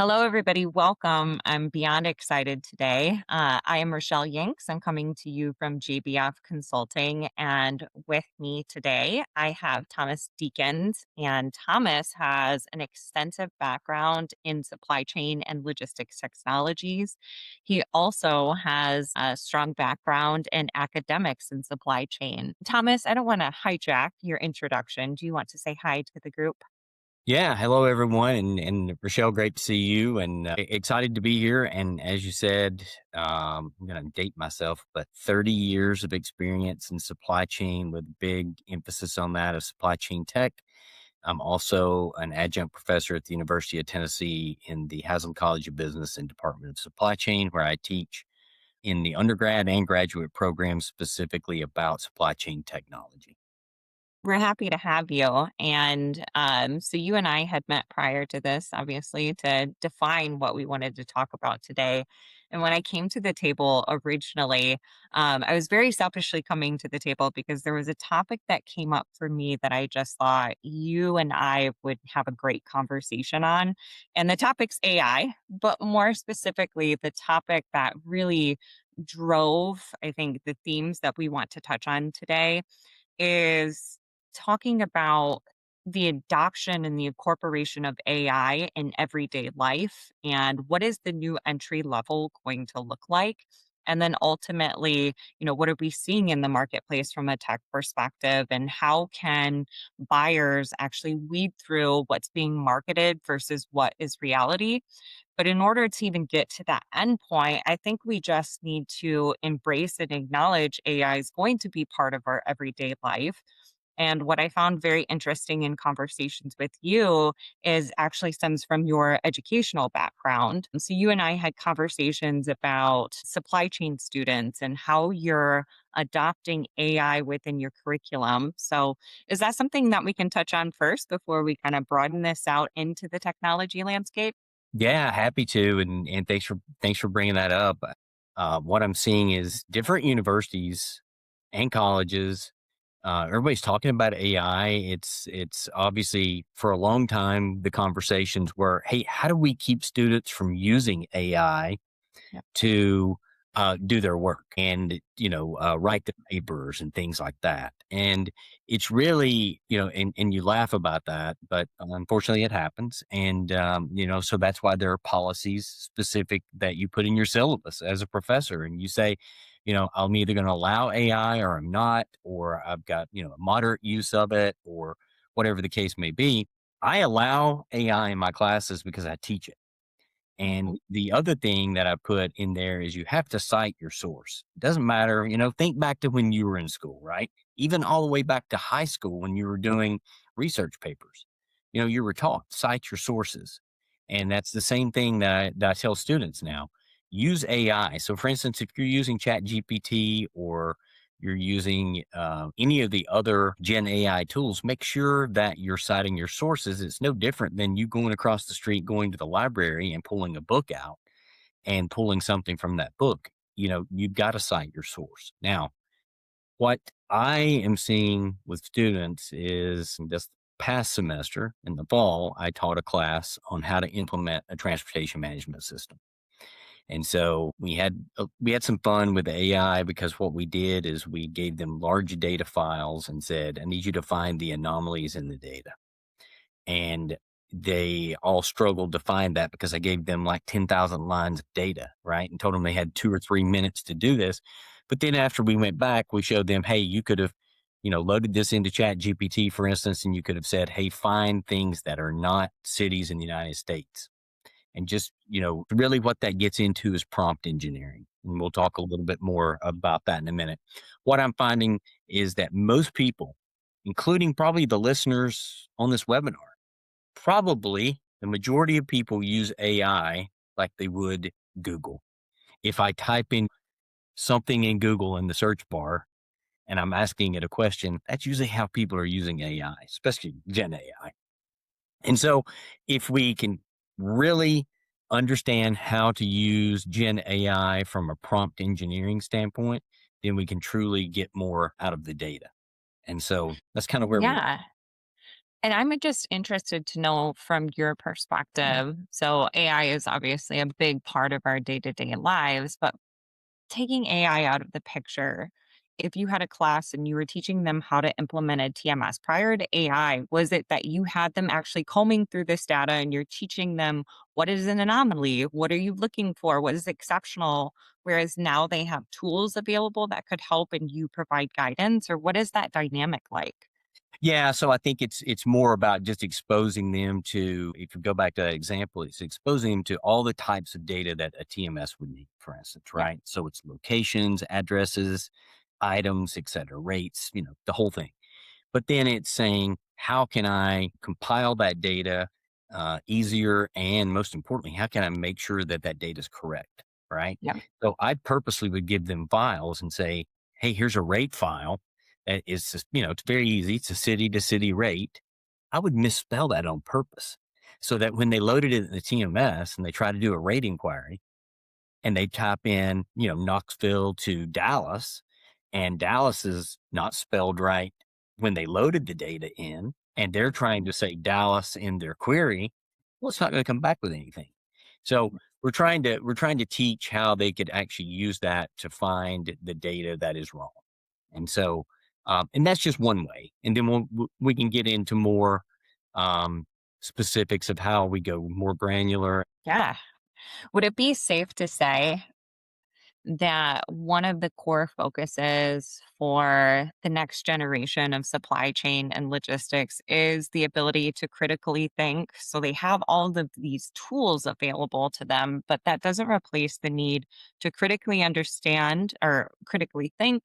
Hello, everybody. Welcome. I'm beyond excited today. I am Rachelle Yeingst. I'm coming to you from JBF Consulting. And with me today, I have Thomas Deakins. And Thomas has an extensive background in supply chain and logistics technologies. He also has a strong background in academics and supply chain. Thomas, I don't want to hijack your introduction. Do you want to say hi to the group? Yeah, hello everyone, and Rochelle, great to see you, and excited to be here. And as you said, I'm going to date myself, but 30 years of experience in supply chain with big emphasis on that of supply chain tech. I'm also an adjunct professor at the University of Tennessee in the Haslam College of Business and Department of Supply Chain, where I teach in the undergrad and graduate programs specifically about supply chain technology. We're happy to have you. And so you and I had met prior to this, obviously, to define what we wanted to talk about today. And when I came to the table originally, I was very selfishly coming to the table because there was a topic that came up for me that I just thought you and I would have a great conversation on. And the topic's AI, but more specifically, the topic that really drove, I think, the themes that we want to touch on today is talking about the adoption and the incorporation of AI in everyday life and what is the new entry level going to look like? And then ultimately, what are we seeing in the marketplace from a tech perspective? And how can buyers actually weed through what's being marketed versus what is reality? But in order to even get to that endpoint, I think we just need to embrace and acknowledge AI is going to be part of our everyday life. And what I found very interesting in conversations with you is actually stems from your educational background. So you and I had conversations about supply chain students and how you're adopting AI within your curriculum. So is that something that we can touch on first before we kind of broaden this out into the technology landscape? Yeah, happy to, and thanks for bringing that up. What I'm seeing is different universities and colleges. Everybody's talking about AI. It's obviously for a long time the conversations were, hey, how do we keep students from using AI to do their work and write the papers and things like that. And it's really and you laugh about that, but unfortunately it happens. And so that's why there are policies specific that you put in your syllabus as a professor, and you say, I'm either going to allow AI or I'm not, or I've got a moderate use of it, or whatever the case may be. I allow AI in my classes because I teach it. Mhm. And the other thing that I put in there is you have to cite your source. It doesn't matter, think back to when you were in school, right? Even all the way back to high school when you were doing research papers. You were taught cite your sources. And that's the same thing that I tell students now. Use AI. So for instance, if you're using Chat GPT or you're using any of the other Gen AI tools, make sure that you're citing your sources. It's no different than you going across the street, going to the library and pulling a book out and pulling something from that book. You've got to cite your source. Now, what I am seeing with students is this past semester in the fall, I taught a class on how to implement a transportation management system. And so we had some fun with the AI because what we did is we gave them large data files and said, I need you to find the anomalies in the data. And they all struggled to find that because I gave them like 10,000 lines of data, right? And told them they had 2 or 3 minutes to do this. But then after we went back, we showed them, hey, you could have, loaded this into Chat GPT, for instance, and you could have said, hey, find things that are not cities in the United States. And just, really what that gets into is prompt engineering. And we'll talk a little bit more about that in a minute. What I'm finding is that most people, including probably the listeners on this webinar, probably the majority of people use AI like they would Google. If I type in something in Google in the search bar and I'm asking it a question, that's usually how people are using AI, especially Gen AI. And so if we can really understand how to use Gen AI from a prompt engineering standpoint, then we can truly get more out of the data. And so that's kind of where we are. Yeah. And I'm just interested to know from your perspective. So, AI is obviously a big part of our day to day lives, but taking AI out of the picture, if you had a class and you were teaching them how to implement a TMS prior to AI, was it that you had them actually combing through this data and you're teaching them what is an anomaly? What are you looking for? What is exceptional? Whereas now they have tools available that could help and you provide guidance, or what is that dynamic like? Yeah, so I think it's more about just exposing them to, if you go back to that example, it's exposing them to all the types of data that a TMS would need, for instance, Yeah. right? So it's locations, addresses, items, et cetera, rates, the whole thing. But then it's saying, how can I compile that data easier? And most importantly, how can I make sure that that data is correct? Right. Yeah. So I purposely would give them files and say, hey, here's a rate file. That is, it's very easy. It's a city to city rate. I would misspell that on purpose so that when they loaded it in the TMS and they try to do a rate inquiry, and they type in, Knoxville to Dallas, and Dallas is not spelled right when they loaded the data in, and they're trying to say Dallas in their query, well, it's not going to come back with anything. So we're trying to teach how they could actually use that to find the data that is wrong. And so, and that's just one way. And then we can get into more um, specifics of how we go more granular. Yeah. Would it be safe to say that one of the core focuses for the next generation of supply chain and logistics is the ability to critically think? So they have all of these tools available to them, but that doesn't replace the need to critically understand or critically think,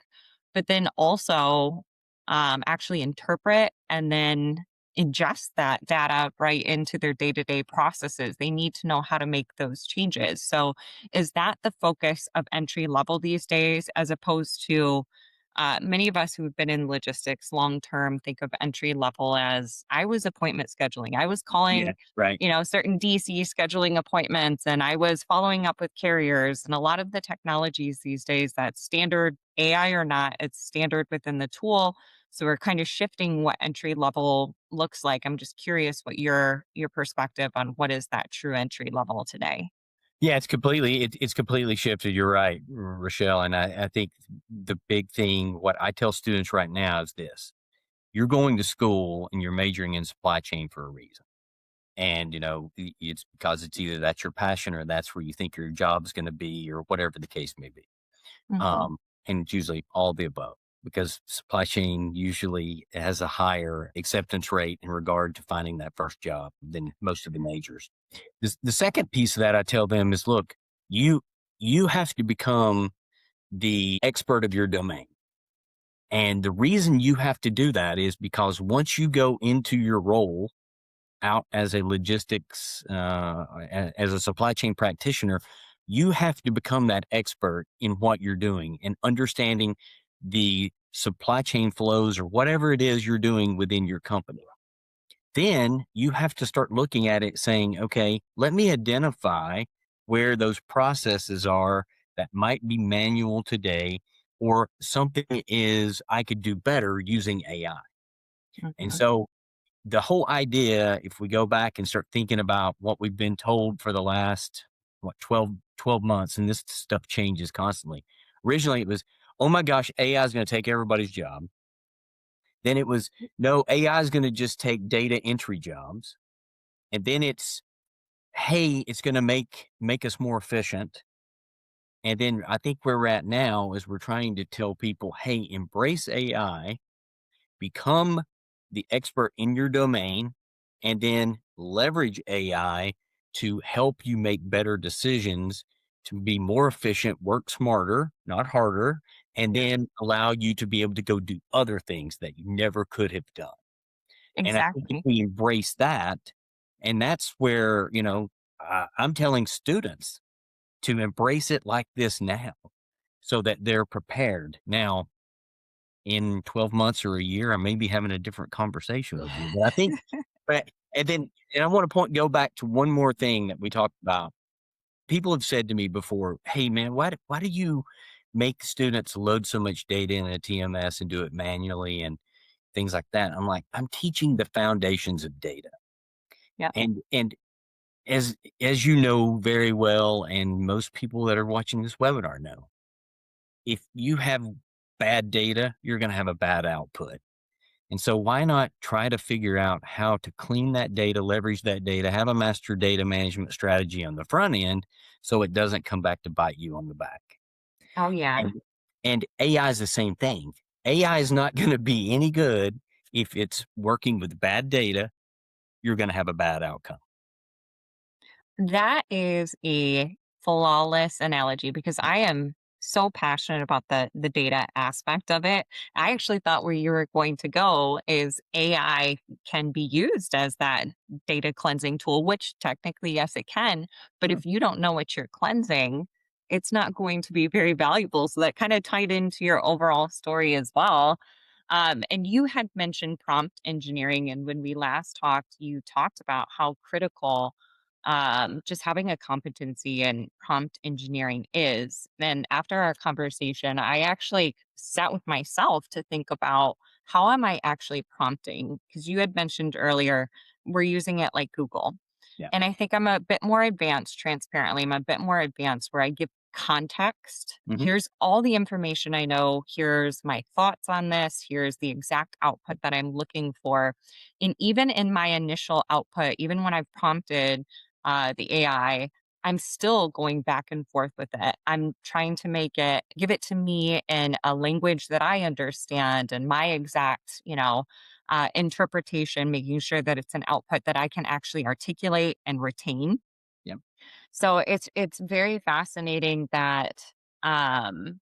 but then also actually interpret and then ingest that data right into their day to day processes. They need to know how to make those changes. So, is that the focus of entry level these days, as opposed to many of us who've been in logistics long term think of entry level as I was appointment scheduling. I was Yeah, calling, right. certain DC scheduling appointments and I was following up with carriers. And a lot of the technologies these days, that's standard AI or not, it's standard within the tool. So we're kind of shifting what entry level looks like. I'm just curious what your perspective on what is that true entry level today. Yeah, it's completely shifted. You're right, Rochelle. And I think the big thing, what I tell students right now is this: you're going to school and you're majoring in supply chain for a reason. And it's because it's either that's your passion or that's where you think your job's going to be, or whatever the case may be. Mhm. And it's usually all the above, because supply chain usually has a higher acceptance rate in regard to finding that first job than most of the majors. The second piece of that I tell them is, look, you you have to become the expert of your domain. And the reason you have to do that is because once you go into your role out as a logistics, as a supply chain practitioner, you have to become that expert in what you're doing and understanding the supply chain flows or whatever it is you're doing within your company. Then you have to start looking at it saying, okay, let me identify where those processes are that might be manual today, or something is I could do better using AI. And Mhm. so the whole idea, if we go back and start thinking about what we've been told for the last, what, 12 months, and this stuff changes constantly. Originally, it was, oh my gosh, AI is going to take everybody's job. Then it was, no, AI is going to just take data entry jobs. And then it's, hey, it's going to make us more efficient. And then I think where we're at now is we're trying to tell people, hey, embrace AI, become the expert in your domain, and then leverage AI to help you make better decisions, to be more efficient, work smarter, not harder, and Yeah. then allow you to be able to go do other things that you never could have done. And I think if Exactly. we embrace that, and that's where, I'm telling students to embrace it like this now so that they're prepared. Now, in 12 months or a year, I may be having a different conversation with you. But I think, but, and I want to go back to one more thing that we talked about. People have said to me before, hey, man, why do you make students load so much data in a TMS and do it manually? things like that. I'm like, I'm teaching the foundations of data. Yeah. And as you know very well, and most people that are watching this webinar know, if you have bad data, you're going to have a bad output. And so why not try to figure out how to clean that data, leverage that data, have a master data management strategy on the front end so it doesn't come back to bite you on the back. Oh, yeah. And AI is the same thing. AI is not going to be any good if it's working with bad data. You're going to have a bad outcome. That is a flawless analogy because I am so passionate about the data aspect of it. I actually thought where you were going to go is AI can be used as that data cleansing tool, which technically, yes, it can. But Sure. if you don't know what you're cleansing, it's not going to be very valuable. So that kind of tied into your overall story as well. And you had mentioned prompt engineering. And when we last talked, you talked about how critical just having a competency in prompt engineering is. And after our conversation, I actually sat with myself to think about how am I actually prompting? Because you had mentioned earlier, we're using it like Google. Yeah. And I think I'm a bit more advanced, transparently. I'm a bit more advanced where I give context. Hmm. Here's all the information I know. Here's my thoughts on this. Here's the exact output that I'm looking for. And even in my initial output, even when I've prompted the AI, I'm still going back and forth with it. I'm trying to give it to me in a language that I understand and my exact, interpretation, making sure that it's an output that I can actually articulate and retain. Yeah. So it's very fascinating that um,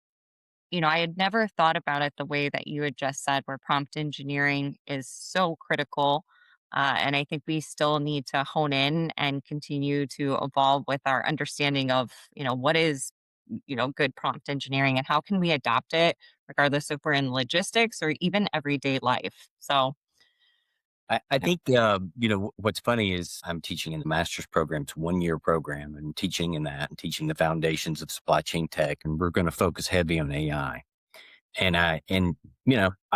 I had never thought about it the way that you had just said, where prompt engineering is so critical. And I think we still need to hone in and continue to evolve with our understanding of, what is, good prompt engineering and how can we adopt it, regardless if we're in logistics or even everyday life. So, I think, what's funny is I'm teaching in the master's program. It's a 1 year program and teaching in that and teaching the foundations of supply chain tech. And we're going to focus heavy on AI. And I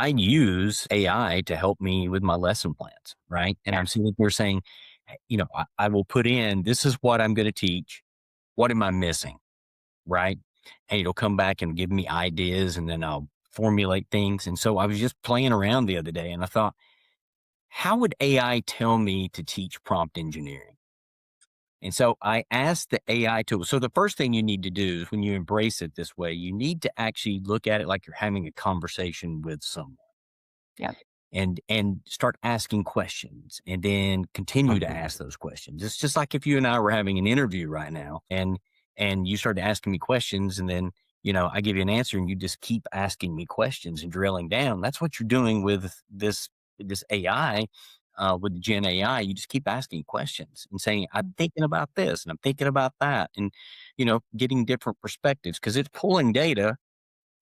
use AI to help me with my lesson plans. Right. And yeah, I'm sitting there saying, "Hey, I will put in, this is what I'm going to teach. What am I missing? Right. And it'll come back and give me ideas and then I'll formulate things. And so I was just playing around the other day and I thought, how would AI tell me to teach prompt engineering? And so I asked the AI tool. So the first thing you need to do is when you embrace it this way, you need to actually look at it like you're having a conversation with someone yeah, and start asking questions and then continue to ask those questions. It's just like if you and I were having an interview right now and you started asking me questions and then I give you an answer and you just keep asking me questions and drilling down. That's what you're doing with this AI, with the Gen AI. You just keep asking questions and saying, I'm thinking about this and I'm thinking about that, and getting different perspectives because it's pulling data,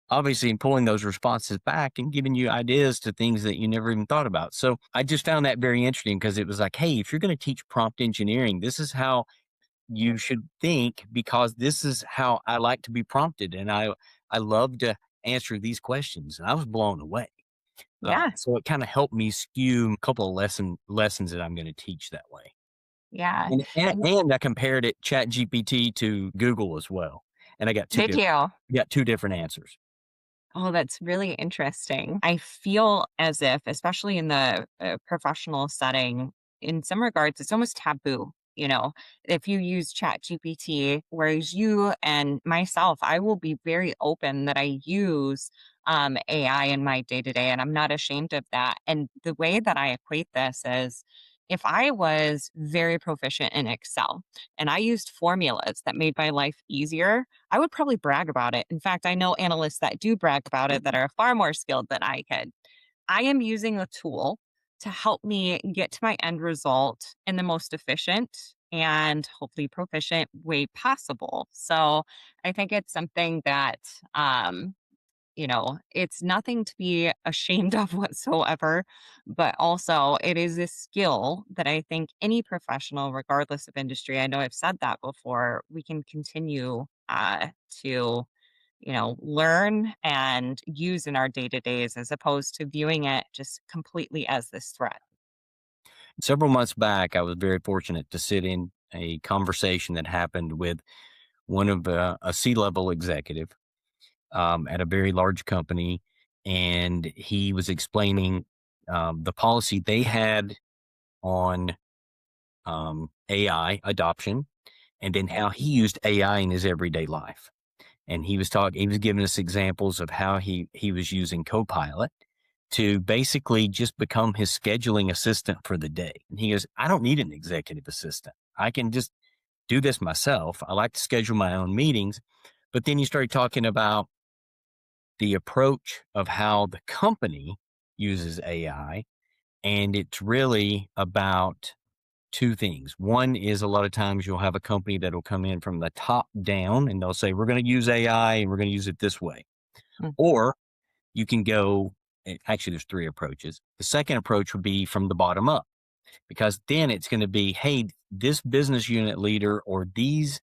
obviously, and pulling those responses back and giving you ideas to things that you never even thought about. So I just found that very interesting because it was like, hey, if you're going to teach prompt engineering, this is how you should think because this is how I like to be prompted. And I love to answer these questions. And I was blown away. yeah, So it kind of helped me skew a couple of lessons that I'm going to teach that way. yeah. And And I compared it Chat GPT to Google as well. And I got did you? two different answers. Oh, that's really interesting. I feel as if, especially in the professional setting, in some regards, it's almost taboo. If you use Chat GPT, whereas you and myself, I will be very open that I use AI in my day to day, and I'm not ashamed of that. And the way that I equate this is if I was very proficient in Excel and I used formulas that made my life easier, I would probably brag about it. In fact, I know analysts that do brag about it that are far more skilled than I could. I am using a tool to help me get to my end result in the most efficient and hopefully proficient way possible. So I think it's something that it's nothing to be ashamed of whatsoever, but also it is a skill that I think any professional, regardless of industry, I know I've said that before, we can continue to, learn and use in our day to days as opposed to viewing it just completely as this threat. Several months back, I was very fortunate to sit in a conversation that happened with one of a C-level executive at a very large company, and he was explaining the policy they had on AI adoption, and then how he used AI in his everyday life. And he was giving us examples of how he was using Copilot to basically just become his scheduling assistant for the day. And he goes, I don't need an executive assistant. I can just do this myself. I like to schedule my own meetings. But then you start talking about the approach of how the company uses AI. And it's really about two things. One is a lot of times you'll have a company that'll come in from the top down and they'll say, we're going to use AI and we're going to use it this way. Mm. Or you can go, actually, there's three approaches. The second approach would be from the bottom up, because then it's going to be, hey, this business unit leader or these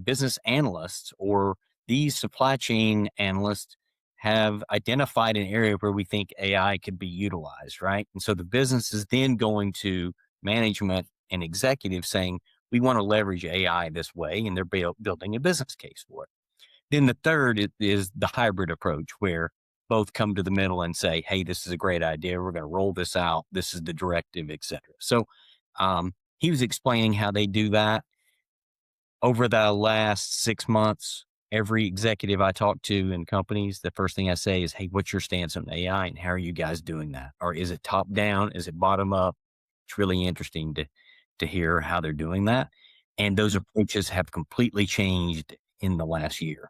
business analysts or these supply chain analysts have identified an area where we think AI could be utilized, right? And so the business is then going to management and executives saying, we want to leverage AI this way, and they're building a business case for it. Then the third is the hybrid approach where both come to the middle and say, hey, this is a great idea. We're going to roll this out. This is the directive, et cetera. So he was explaining how they do that over the last 6 months. Every executive I talk to in companies, the first thing I say is, hey, what's your stance on AI and how are you guys doing that? Or is it top down? Is it bottom up? It's really interesting to hear how they're doing that. And those approaches have completely changed in the last year.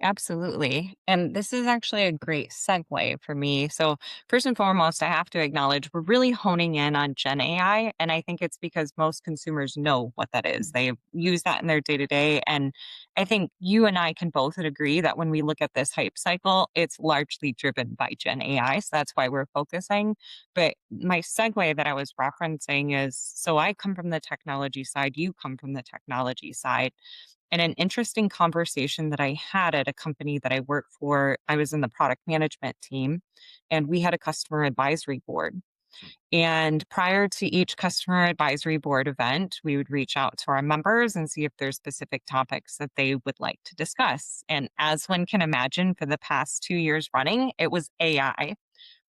Absolutely. And this is actually a great segue for me. So, first and foremost, I have to acknowledge we're really honing in on Gen AI. And I think it's because most consumers know what that is. They use that in their day to day. And I think you and I can both agree that when we look at this hype cycle, it's largely driven by Gen AI. So, that's why we're focusing. But my segue that I was referencing is so I come from the technology side, you come from the technology side. And an interesting conversation that I had at a company that I work for, I was in the product management team, and we had a customer advisory board. And prior to each customer advisory board event, we would reach out to our members and see if there's specific topics that they would like to discuss. And as one can imagine, for the past 2 years running, it was AI,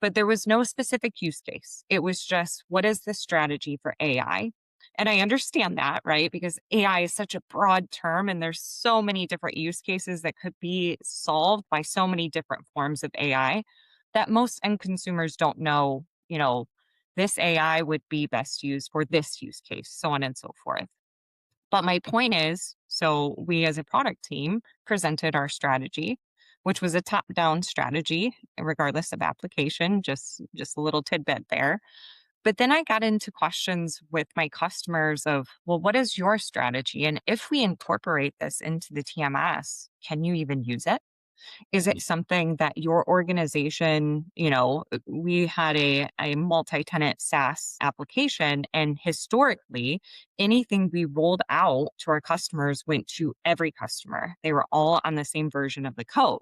but there was no specific use case. It was just, what is the strategy for AI? And I understand that, right? Because AI is such a broad term and there's so many different use cases that could be solved by so many different forms of AI that most end consumers don't know, this AI would be best used for this use case, so on and so forth. But my point is, so we as a product team presented our strategy, which was a top-down strategy, regardless of application, just a little tidbit there. But then I got into questions with my customers of, well, what is your strategy? And if we incorporate this into the TMS, can you even use it? Is it something that your organization, we had a multi-tenant SaaS application, and historically, anything we rolled out to our customers went to every customer. They were all on the same version of the code.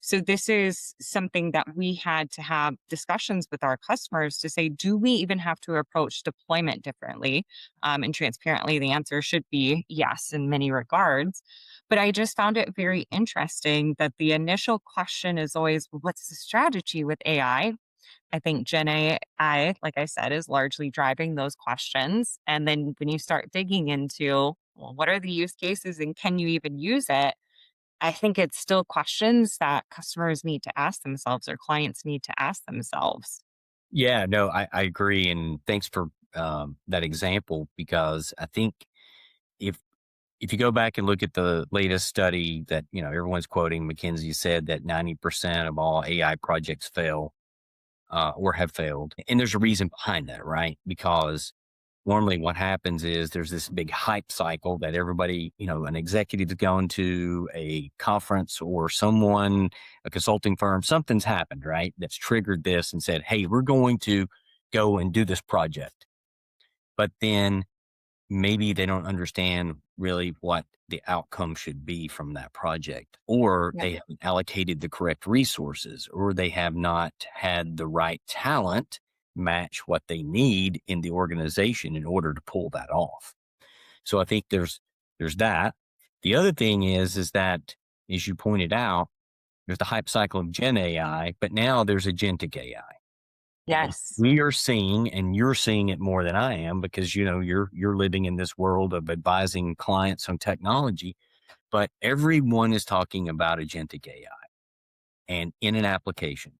So this is something that we had to have discussions with our customers to say, do we even have to approach deployment differently? And transparently, the answer should be yes in many regards. But I just found it very interesting that the initial question is always, well, what's the strategy with AI? I think Gen AI, like I said, is largely driving those questions. And then when you start digging into, well, what are the use cases and can you even use it? I think it's still questions that customers need to ask themselves or clients need to ask themselves. Yeah, no, I agree. And thanks for that example, because I think if if you go back and look at the latest study that everyone's quoting, McKinsey said that 90% of all AI projects fail or have failed, and there's a reason behind that, right? Because normally what happens is there's this big hype cycle that everybody, an executive's going to a conference or someone, a consulting firm, something's happened, right? That's triggered this and said, hey, we're going to go and do this project. But then maybe they don't understand really what the outcome should be from that project, or Yeah. they haven't allocated the correct resources, or they have not had the right talent match what they need in the organization in order to pull that off. So I think there's that. The other thing is that, as you pointed out, there's the hype cycle of Gen AI, but now there's agentic AI. And Yes. we are seeing, and you're seeing it more than I am because you're living in this world of advising clients on technology, but everyone is talking about agentic AI and in an application.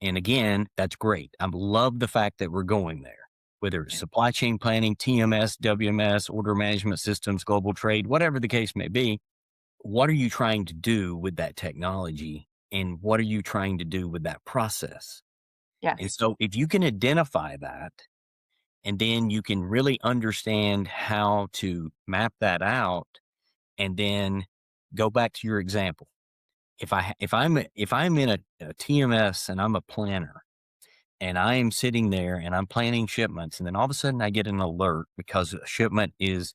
And again, that's great. I love the fact that we're going there, whether it's Yeah. supply chain planning, TMS, WMS, order management systems, global trade, whatever the case may be. What are you trying to do with that technology? And what are you trying to do with that process? And Yes. so if you can identify that, and then you can really understand how to map that out, and then go back to your example. If I'm in a TMS and I'm a planner, and I am sitting there and I'm planning shipments, and then all of a sudden I get an alert because a shipment is,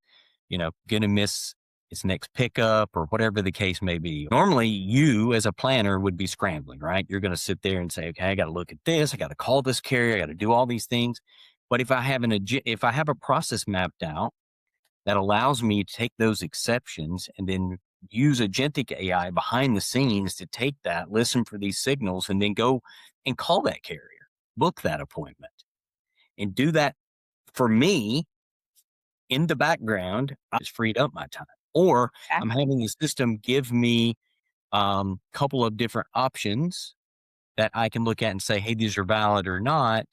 going to miss its next pickup or whatever the case may be. Normally, you as a planner would be scrambling, right? You're going to sit there and say, okay, I got to look at this. I got to call this carrier. I got to do all these things. But if I have a process mapped out that allows me to take those exceptions and then use agentic AI behind the scenes to take that, listen for these signals, and then go and call that carrier, book that appointment, and do that for me in the background. I just freed up my time. Or I'm Exactly. having the system give me a couple of different options that I can look at and say, hey, these are valid or not.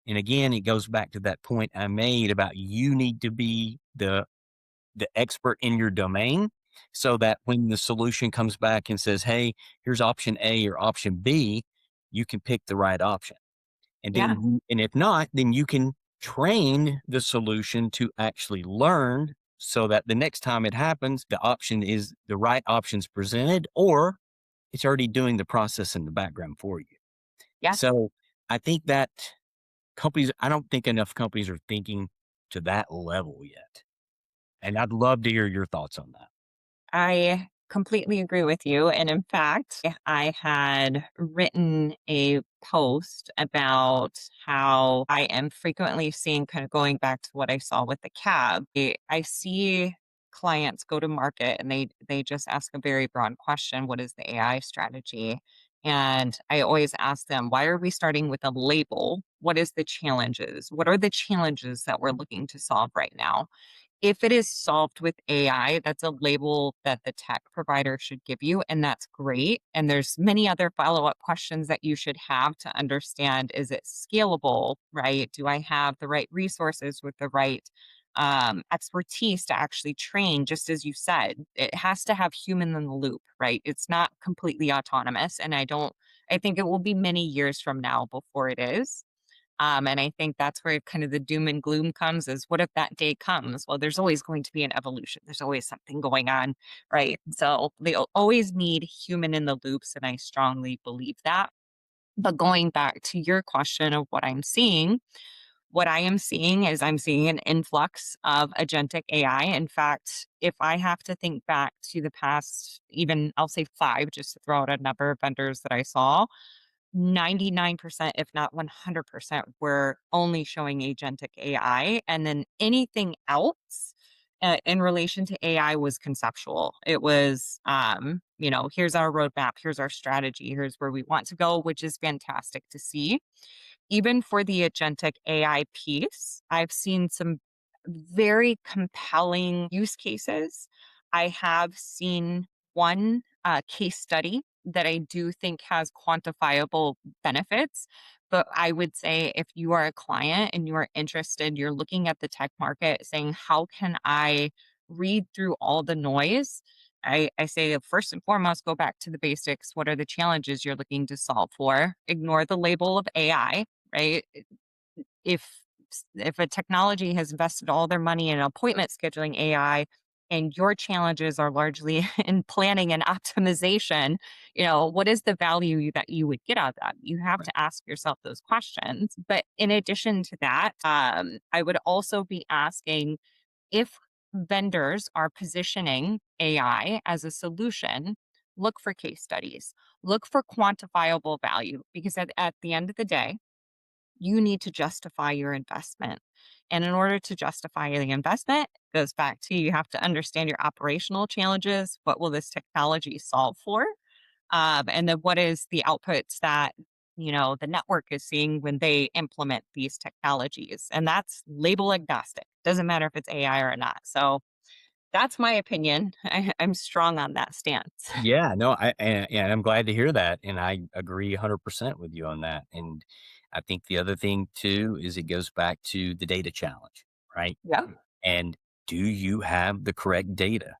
And again, it goes back to that point I made about you need to be the expert in your domain so that when the solution comes back and says, hey, here's option A or option B, you can pick the right option. And Yeah. and if not, then you can train the solution to actually learn so that the next time it happens, the right options presented, or it's already doing the process in the background for you. Yes. So I think that I don't think enough companies are thinking to that level yet. And I'd love to hear your thoughts on that. I completely agree with you. And in fact, I had written a post about how I am frequently seeing, kind of going back to what I saw with the cab. I see clients go to market and they just ask a very broad question: what is the AI strategy? And I always ask them, why are we starting with a label? What is the challenges? What are the challenges that we're looking to solve right now? If it is solved with AI, that's a label that the tech provider should give you, and that's great. And there's many other follow-up questions that you should have to understand, is it scalable, right? Do I have the right resources with the right expertise to actually train? Just as you said, it has to have human in the loop, right? It's not completely autonomous. And I think it will be many years from now before it is. And I think that's where kind of the doom and gloom comes, is what if that day comes? Well, there's always going to be an evolution. There's always something going on, right? So they'll always need human in the loops. And I strongly believe that. But going back to your question of what I'm seeing, what I am seeing is I'm seeing an influx of agentic AI. In fact, if I have to think back to the past, even I'll say five, just to throw out a number of vendors that I saw, 99%, if not 100%, were only showing agentic AI. And then anything else in relation to AI was conceptual. It was, here's our roadmap, here's our strategy, here's where we want to go, which is fantastic to see. Even for the agentic AI piece, I've seen some very compelling use cases. I have seen one case study that I do think has quantifiable benefits. But I would say, if you are a client and you are interested, you're looking at the tech market saying, how can I read through all the noise? I say, first and foremost, go back to the basics. What are the challenges you're looking to solve for? Ignore the label of AI, right? If if a technology has invested all their money in appointment scheduling AI, and your challenges are largely in planning and optimization, what is the value that you would get out of that? You have to ask yourself those questions. But in addition to that, I would also be asking, if vendors are positioning AI as a solution, look for case studies, look for quantifiable value, because at the end of the day, you need to justify your investment. And in order to justify the investment, it goes back to you have to understand your operational challenges. What will this technology solve for? And then what is the outputs that the network is seeing when they implement these technologies? And that's label agnostic. Doesn't matter if it's AI or not. So that's my opinion. I'm strong on that stance. Yeah, no, and I'm glad to hear that, and I agree 100% with you on that, and I think the other thing too is it goes back to the data challenge, right? Yeah. And do you have the correct data?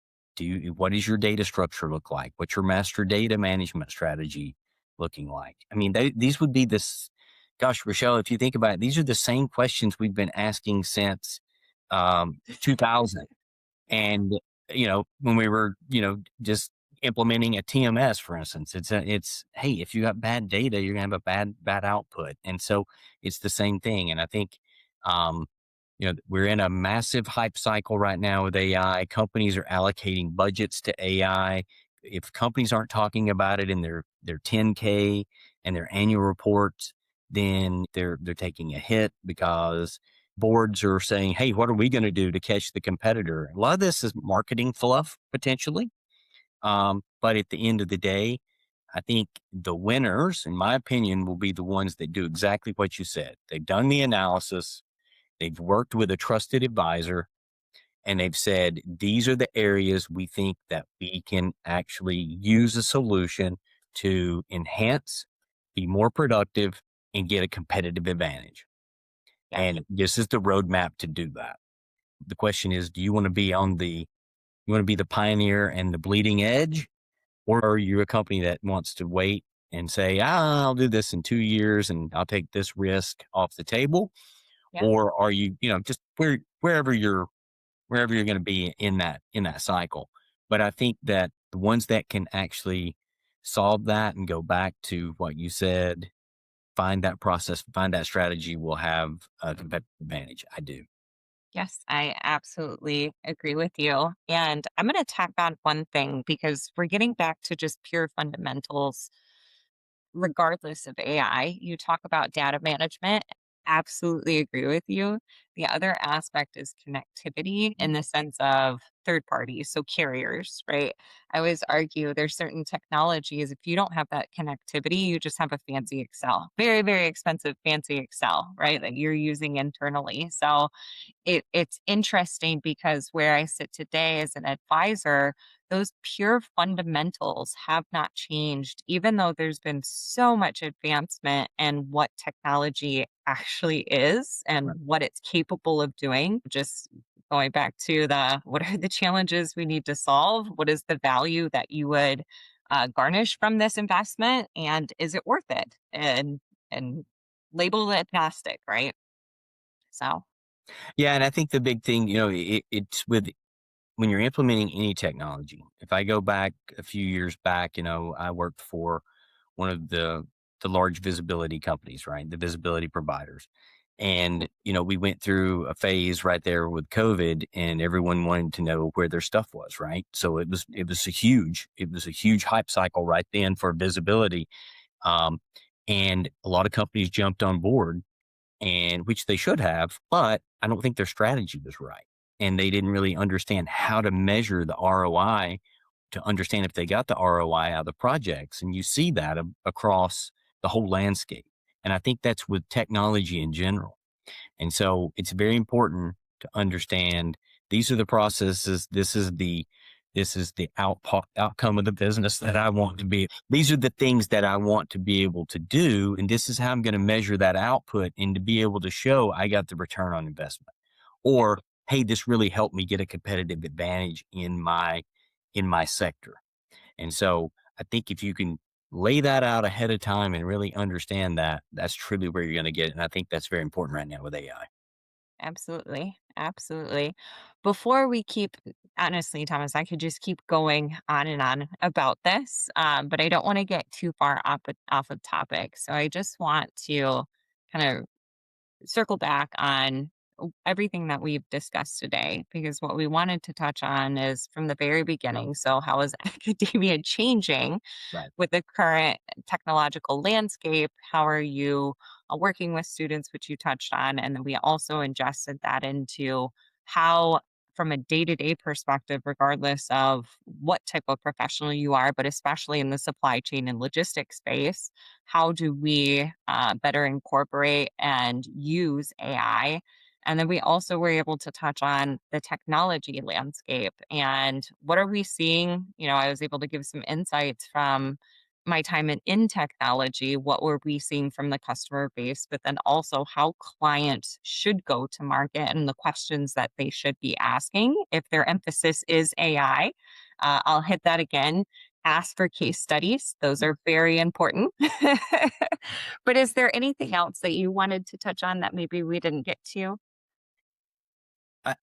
What does your data structure look like? What's your master data management strategy looking like? I mean, these would be this gosh, Rochelle, if you think about it, these are the same questions we've been asking since 2000. And, when we were, just implementing a TMS, for instance, hey, if you got bad data, you're gonna have a bad output. And so it's the same thing. And I think, um, we're in a massive hype cycle right now with AI. Companies are allocating budgets to AI. If companies aren't talking about it in their 10K and their annual reports, then they're taking a hit because boards are saying, "Hey, what are we going to do to catch the competitor?" A lot of this is marketing fluff potentially, but at the end of the day, I think the winners, in my opinion, will be the ones that do exactly what you said. They've done the analysis, they've worked with a trusted advisor, and they've said these are the areas we think that we can actually use a solution to enhance, be more productive, and get a competitive advantage. Yes. And this is the roadmap to do that. The question is, do you want to be you want to be the pioneer and the bleeding edge, or are you a company that wants to wait and say, I'll do this in 2 years and I'll take this risk off the table? Yeah. Or are you, just wherever you're going to be in that cycle. But I think that the ones that can actually solve that and go back to what you said, find that process, find that strategy will have a competitive advantage. I do. Yes, I absolutely agree with you. And I'm going to tack on one thing because we're getting back to just pure fundamentals regardless of AI. You talk about data management. Absolutely agree with you. The other aspect is connectivity in the sense of third parties, so carriers, right? I always argue there's certain technologies, if you don't have that connectivity, you just have a fancy Excel, very, very expensive, fancy Excel, right? That you're using internally. So it's interesting because where I sit today as an advisor, those pure fundamentals have not changed, even though there's been so much advancement in what technology actually is and Right. what it's capable of doing. Just going back to the what are the challenges we need to solve? What is the value that you would garnish from this investment? And is it worth it? And label agnostic, right? So, Yeah. And I think the big thing, it's with when you're implementing any technology. If I go back a few years back, I worked for one of the large visibility companies, right? The visibility providers. And, we went through a phase right there with COVID and everyone wanted to know where their stuff was, right? So it was a huge hype cycle right then for visibility. Um, and a lot of companies jumped on board and which they should have, but I don't think their strategy was right. And they didn't really understand how to measure the ROI to understand if they got the ROI out of the projects. And you see that across the whole landscape. And I think that's with technology in general. And so it's very important to understand these are the processes. This is the outcome of the business that I want to be. These are the things that I want to be able to do. And this is how I'm going to measure that output and to be able to show I got the return on investment. Or, hey, this really helped me get a competitive advantage in my sector. And so I think if you can lay that out ahead of time and really understand that, that's truly where you're going to get it. And I think that's very important right now with AI. absolutely. Absolutely. Before we keep, honestly, Thomas, I could just keep going on and on about this, but I don't want to get too far off of topic. So I just want to kind of circle back on everything that we've discussed today, because what we wanted to touch on is from the very beginning. So, how is academia changing Right. with the current technological landscape? How are you working with students, which you touched on? And then we also ingested that into how, from a day to day perspective, regardless of what type of professional you are, but especially in the supply chain and logistics space, how do we better incorporate and use AI? And then we also were able to touch on the technology landscape and what are we seeing? I was able to give some insights from my time in technology. What were we seeing from the customer base, but then also how clients should go to market and the questions that they should be asking if their emphasis is AI. I'll hit that again. Ask for case studies. Those are very important. But is there anything else that you wanted to touch on that maybe we didn't get to?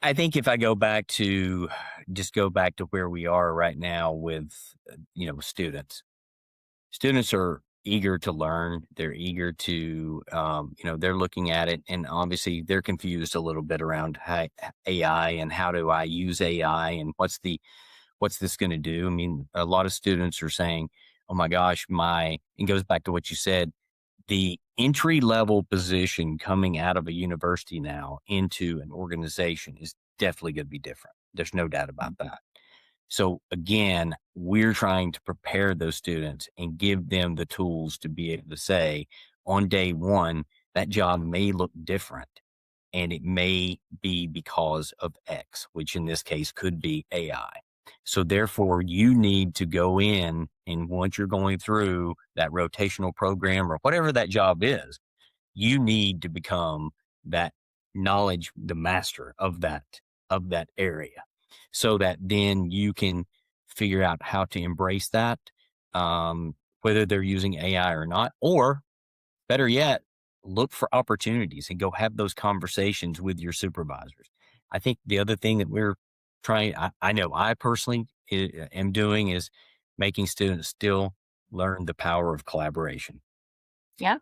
I think if I go back to just go back to where we are right now with, students. Students are eager to learn. They're eager to, they're looking at it, and obviously they're confused a little bit around AI and how do I use AI and what's this going to do? I mean, a lot of students are saying, "Oh my gosh, my," it goes back to what you said, the entry level position coming out of a university now into an organization is definitely going to be different. There's no doubt about that. So again, we're trying to prepare those students and give them the tools to be able to say on day one, that job may look different and it may be because of X, which in this case could be AI. So therefore, you need to go in, and once you're going through that rotational program or whatever that job is, you need to become that knowledge, the master of that area, so that then you can figure out how to embrace that, whether they're using AI or not, or better yet, look for opportunities and go have those conversations with your supervisors. I think the other thing that we're trying, I know I personally am doing is making students still learn the power of collaboration, Yeah.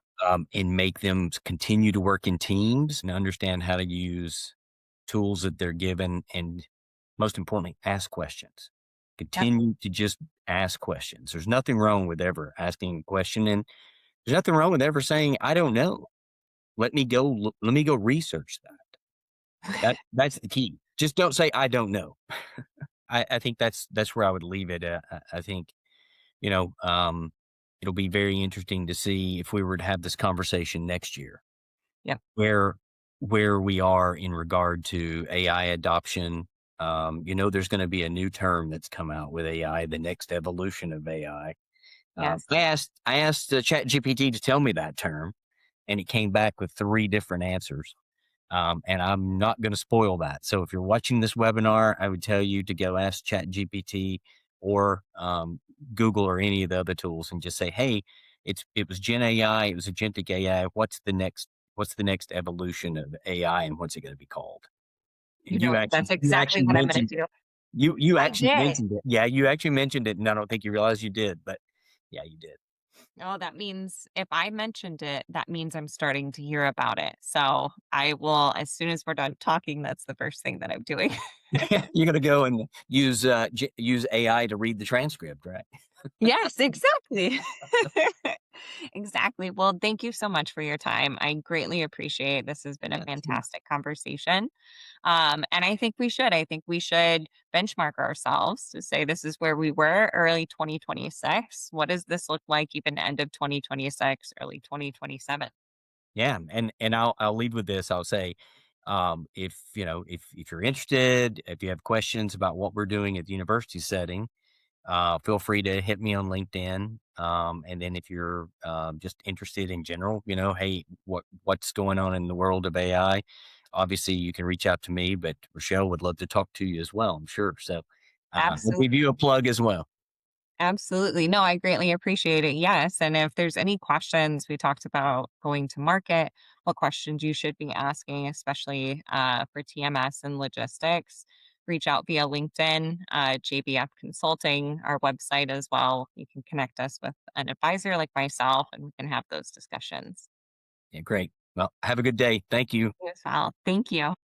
and make them continue to work in teams and understand how to use tools that they're given. And most importantly, ask questions. Yep. Continue to just ask questions. There's nothing wrong with ever asking a question. And there's nothing wrong with ever saying, I don't know. Let me go research that. That's the key. Just don't say I don't know. I think that's where I would leave it. I think, you know, um, it'll be very interesting to see if we were to have this conversation next year, Yep. where where we are in regard to AI adoption. There's going to be a new term that's come out with AI, the next evolution of AI. Yes. I asked ChatGPT to tell me that term, and it came back with three different answers. And I'm not going to spoil that. So if you're watching this webinar, I would tell you to go ask ChatGPT or Google or any of the other tools and just say, "Hey, it was Gen AI, it was agentic AI. What's the next evolution of AI, and what's it going to be called?" And That's you exactly actually what I'm going mentioned to do. you I actually did. mentioned it. Yeah, you actually mentioned it, and I don't think you realized you did, but yeah, you did. Oh, that means if I mentioned it, that means I'm starting to hear about it. So I will, as soon as we're done talking, that's the first thing that I'm doing. You're going to go and use AI to read the transcript, right? Yes, exactly. Exactly. Well, thank you so much for your time. I greatly appreciate this has been a Yeah. fantastic conversation. And I think we should benchmark ourselves to say this is where we were early 2026. What does this look like even end of 2026, early 2027? Yeah, and I'll leave with this. I'll say, if if you're interested, if you have questions about what we're doing at the university setting, feel free to hit me on LinkedIn. And then if you're just interested in general, hey, what's going on in the world of AI? Obviously, you can reach out to me, but Rochelle would love to talk to you as well. I'm sure. So I'll give Absolutely. you a plug as well. Absolutely. No, I greatly appreciate it. Yes. And if there's any questions, we talked about going to market, what questions you should be asking, especially for TMS and logistics. Reach out via LinkedIn, JBF Consulting, our website as well. You can connect us with an advisor like myself, and we can have those discussions Yeah, great. Well, have a good day. Thank you. as well. Thank you.